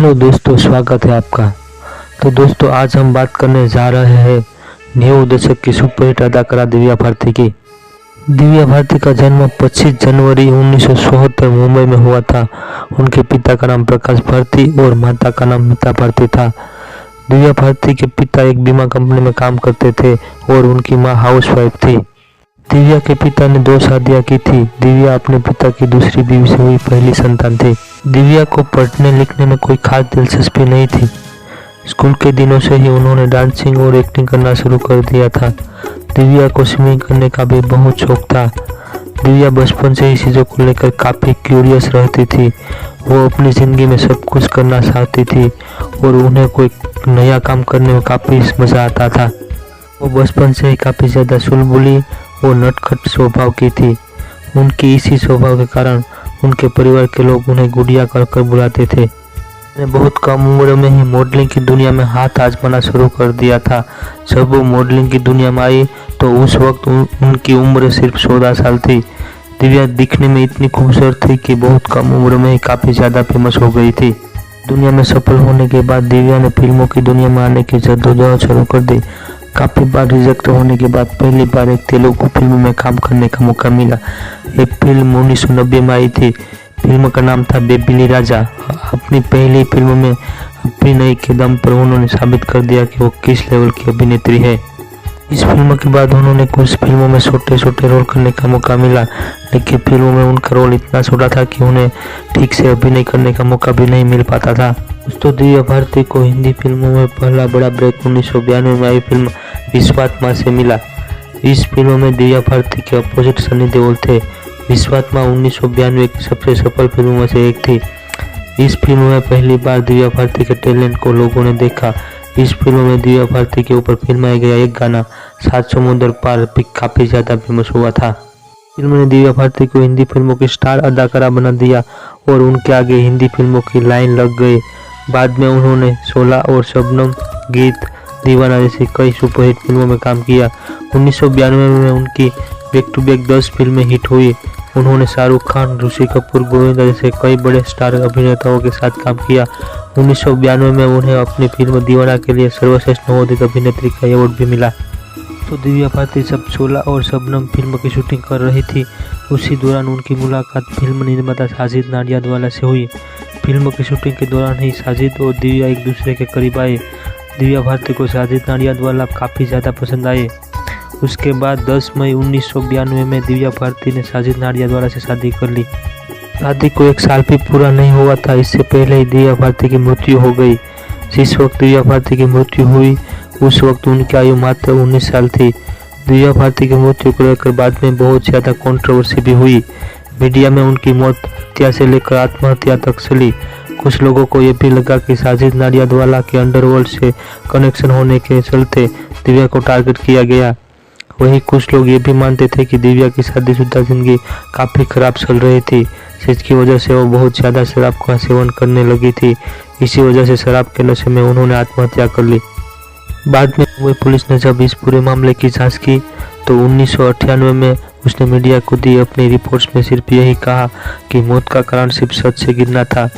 Hello दोस्तों, स्वागत है आपका। तो दोस्तों, आज हम बात करने जा रहे हैं न्यू दशक की सुपरहिट अदाकारा दिव्या भारती की। दिव्या भारती का जन्म 25 जनवरी 1976 मुंबई में हुआ था। उनके पिता का नाम प्रकाश भारती और माता का नाम मीता भारती था। दिव्या भारती के पिता एक बीमा कंपनी में काम करते थे और उनकी मां हाउसवाइफ थी। दिव्या के पिता ने 2 शादियां की थी। दिव्या अपने पिता की दूसरी बीवी से हुई पहली संतान थी। दिव्या को पढ़ने लिखने में कोई खास दिलचस्पी नहीं थी। स्कूल के दिनों से ही उन्होंने डांसिंग और एक्टिंग करना शुरू कर दिया था। दिव्या को स्विमिंग करने का भी बहुत शौक था। दिव्या बचपन से ही चीज़ों को लेकर काफ़ी क्यूरियस रहती थी। वो अपनी ज़िंदगी में सब कुछ करना चाहती थी और उन्हें कोई नया काम करने में काफ़ी मज़ा आता था। वो बचपन से ही काफ़ी ज़्यादा चुलबुली और नटखट स्वभाव की थी। उनकी इसी स्वभाव के कारण उनके परिवार के लोग उन्हें गुड़िया कर बुलाते थे। उन्होंने बहुत कम उम्र में ही मॉडलिंग की दुनिया में हाथ आजमाना शुरू कर दिया था। जब वो मॉडलिंग की दुनिया में आई तो उस वक्त उनकी उम्र सिर्फ 14 साल थी। दिव्या दिखने में इतनी खूबसूरत थी कि बहुत कम उम्र में ही काफ़ी ज़्यादा फेमस हो गई थी। दुनिया में सफल होने के बाद दिव्या ने फिल्मों की दुनिया में आने की जद्दोजहद शुरू कर दी। काफ़ी बार रिजेक्ट होने के बाद पहली बार एक तेलुगु फिल्म में काम करने का मौका मिला। ये फिल्म 1990 में आई थी। फिल्म का नाम था बेबिली राजा। अपनी पहली फिल्म में अभिनय के दम पर उन्होंने साबित कर दिया कि वो किस लेवल की अभिनेत्री है। इस फिल्म के बाद उन्होंने कुछ फिल्मों में छोटे छोटे रोल करने का मौका मिला, लेकिन फिल्मों में उनका रोल इतना छोटा था कि उन्हें ठीक से अभिनय करने का मौका भी नहीं मिल पाता था। दोस्तों, दिव्या भारती को हिंदी फिल्मों में पहला बड़ा ब्रेक 1992 में आई फिल्म विश्वात्मा से मिला। इस फिल्म में दिव्या भारती के अपोजिट सनी देओल थे। विश्वात्मा 1992 की सबसे सफल फिल्मों में से एक थी। इस फिल्म में पहली बार दिव्या भारती के टैलेंट को लोगों ने देखा। इस फिल्म में दिव्या भारती के ऊपर फिल्माया गया एक गाना 7 समुंदर पार भी काफ़ी ज़्यादा फेमस हुआ था। फिल्म ने दिव्या भारती को हिंदी फिल्मों की स्टार अदाकारा बना दिया और उनके आगे हिंदी फिल्मों की लाइन लग गई। बाद में उन्होंने शोला और शबनम, गीत, दीवाना जैसी कई सुपरहिट फिल्मों में काम किया। 1992 में उनकी बैक टू बैक 10 फिल्में हिट हुई। उन्होंने शाहरुख खान, ऋषि कपूर, गोविंदा जैसे कई बड़े स्टार अभिनेताओं के साथ काम किया। 1992 में उन्हें अपनी फिल्म दीवाना के लिए सर्वश्रेष्ठ नवोदित अभिनेत्री का अवार्ड भी मिला। तो दिव्या भारती जब शोला और शबनम फिल्म की शूटिंग कर रही थी, उसी दौरान उनकी मुलाकात फिल्म निर्माता साजिद नाडियाडवाला से हुई। फिल्म की शूटिंग के दौरान ही साजिद और दिव्या एक दूसरे के करीब आए। दिव्या भारती को साजिद नाडियाडवाला काफ़ी ज़्यादा पसंद आए। उसके बाद 10 मई 1992 में दिव्या भारती ने साजिद नाडियाडवाला से शादी कर ली। शादी को 1 साल भी पूरा नहीं हुआ था, इससे पहले ही दिव्या भारती की मृत्यु हो गई। जिस वक्त दिव्या भारती की मृत्यु हुई उस वक्त उनकी आयु मात्र 19 साल थी। दिव्या भारती की मृत्यु को लेकर बाद में बहुत ज़्यादा कंट्रोवर्सी भी हुई। मीडिया में उनकी मौत हत्या से लेकर आत्महत्या तक चली। कुछ लोगों को यह भी लगा कि साजिद नाडियाडवाला के अंडरवर्ल्ड से कनेक्शन होने के चलते दिव्या को टारगेट किया गया। वहीं कुछ लोग ये भी मानते थे कि दिव्या की शादीशुदा जिंदगी काफ़ी खराब चल रही थी, जिसकी वजह से वो बहुत ज़्यादा शराब का सेवन करने लगी थी। इसी वजह से शराब के नशे में उन्होंने आत्महत्या कर ली। बाद में मुंबई पुलिस ने जब इस पूरे मामले की जांच की तो 1998 में उसने मीडिया को दी अपनी रिपोर्ट्स में सिर्फ यही कहा कि मौत का कारण सिर्फ छत से गिरना था।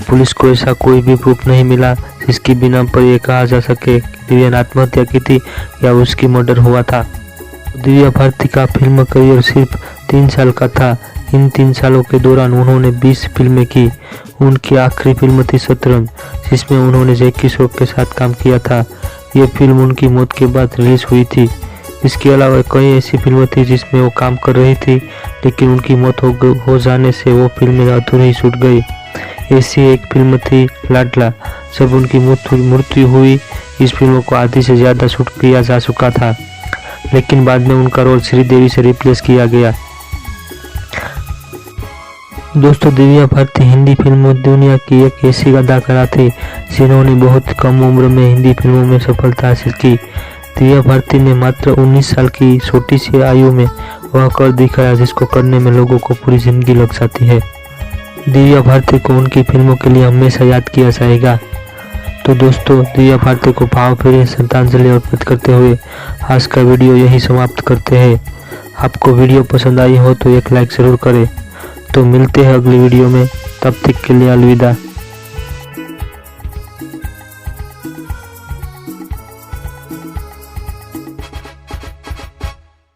पुलिस को ऐसा कोई भी प्रूफ नहीं मिला जिसकी बिना पर यह कहा जा सके कि दिव्या ने आत्महत्या की थी या उसकी मर्डर हुआ था। दिव्या भारती का फिल्म करियर सिर्फ 3 साल का था। इन 3 सालों के दौरान उन्होंने 20 फिल्में की। उनकी आखिरी फिल्म थी शतरंज, जिसमें उन्होंने जैकी श्रॉफ के साथ काम किया था। ये फिल्म उनकी मौत के बाद रिलीज हुई थी। इसके अलावा कई ऐसी फिल्में थी जिसमें वो काम कर रही थी, लेकिन उनकी मौत हो जाने से वो फिल्में अधूरी छूट गई। ऐसी एक फिल्म थी लाडला। जब उनकी मृत्यु हुई इस फिल्म को आधी से ज़्यादा शूट किया जा चुका था, लेकिन बाद में उनका रोल श्रीदेवी से रिप्लेस किया गया। दोस्तों, दिव्या भारती हिंदी फिल्म दुनिया की एक ऐसी अदाकारा थी जिन्होंने बहुत कम उम्र में हिंदी फिल्मों में सफलता हासिल की। दिव्या भारती ने मात्र 19 साल की छोटी सी आयु में वह कर दिखाया जिसको करने में लोगों को पूरी जिंदगी लग जाती है। दिव्या भारती को उनकी फिल्मों के लिए हमेशा याद किया जाएगा। तो दोस्तों, दिव्या भारती को भावभीनी श्रद्धांजलि अर्पित करते हुए आज का वीडियो यही समाप्त करते हैं। आपको वीडियो पसंद आई हो तो एक लाइक ज़रूर करें। तो मिलते हैं अगली वीडियो में, तब तक के लिए अलविदा।